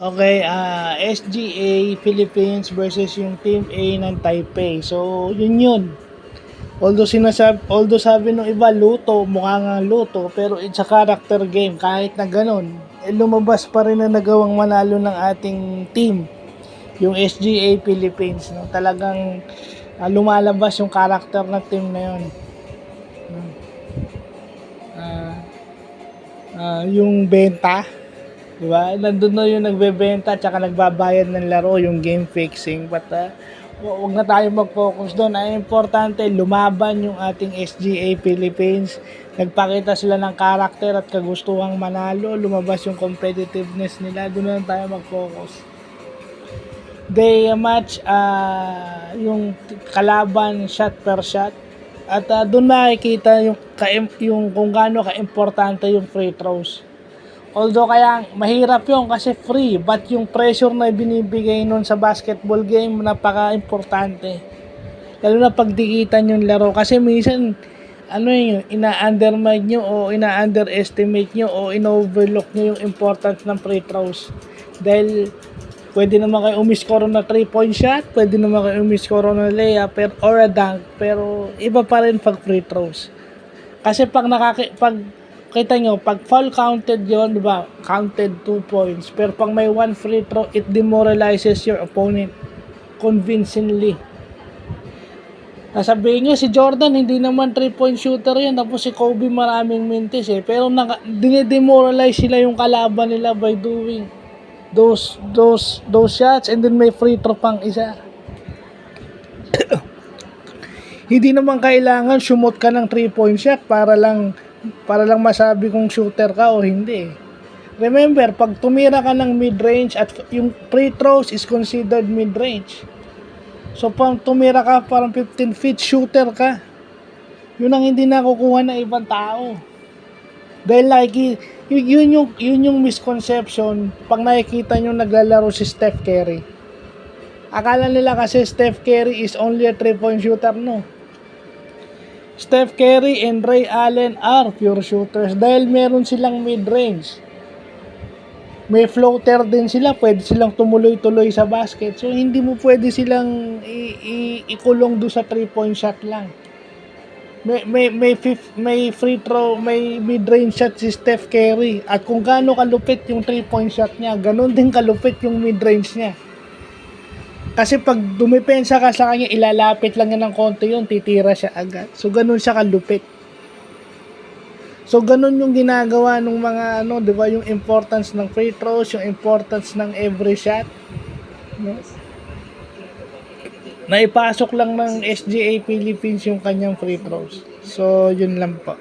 Okay, SGA Philippines versus yung Team A ng Taipei. So, yun. Although sabi nung iba luto, mukha nga luto, pero it's a character game. Kahit na ganun, lumabas pa rin na nagawang manalo ng ating team, yung SGA Philippines. No? Talagang lumalabas yung character ng team na yun. Yung benta, di ba? Nandun na yung nagbebenta tsaka nagbabayad ng laro, yung game fixing. But wag na tayo mag-focus doon. Ay importante, lumaban yung ating SGA Philippines. Nagpakita sila ng karakter at kagustuhang manalo. Lumabas yung competitiveness nila. Doon na tayo mag-focus. Day match, yung kalaban shot per shot. At doon makikita yung kung gaano ka-importante yung free throws. Although kaya mahirap yun kasi free, but yung pressure na binibigay nun sa basketball game napaka-importante. Lalo na pagdikitan yung laro kasi minsan ina-undermine nyo o ina-underestimate nyo o ino-overlook nyo yung importance ng free throws. Dahil pwede naman kayo umiscore na 3-point shot, pwede naman kayo umiscore na layup or a dunk, pero iba pa rin pag free throws. Kasi pag kita nyo, pag foul counted yon, di ba? Counted 2 points. Pero pag may 1 free throw, it demoralizes your opponent convincingly. Sabihin nyo, si Jordan, hindi naman 3-point shooter yan. Tapos si Kobe maraming mintis eh. Pero dinidemoralize sila yung kalaban nila by doing those shots and then may free throw pang isa. Hindi naman kailangan sumot ka ng 3-point shot para lang masabi kung shooter ka o hindi. Remember, pag tumira ka ng mid-range at yung free throws is considered mid-range. So, pag tumira ka parang 15 feet, shooter ka. Yun ang hindi nakukuha ng ibang tao. Dahil yun yung misconception pag nakikita nyo naglalaro si Steph Curry. Akala nila kasi Steph Curry is only a 3-point shooter. No. Steph Curry and Ray Allen are pure shooters dahil meron silang mid-range. May floater din sila, pwede silang tumuloy-tuloy sa basket. So hindi mo pwede silang ikulong do sa 3-point shot lang. May free throw, may mid-range shot si Steph Curry. At kung gaano kalupit yung 3-point shot niya, ganun din kalupit yung mid-range niya. Kasi pag dumipensa ka sa kanya, ilalapit lang niya ng konti yun, titira siya agad. So, ganun siya kalupit. So, ganun yung ginagawa ng mga, di ba, yung importance ng free throws, yung importance ng every shot. Yes. Naipasok lang ng SGA Philippines yung kanyang free throws. So, yun lang po.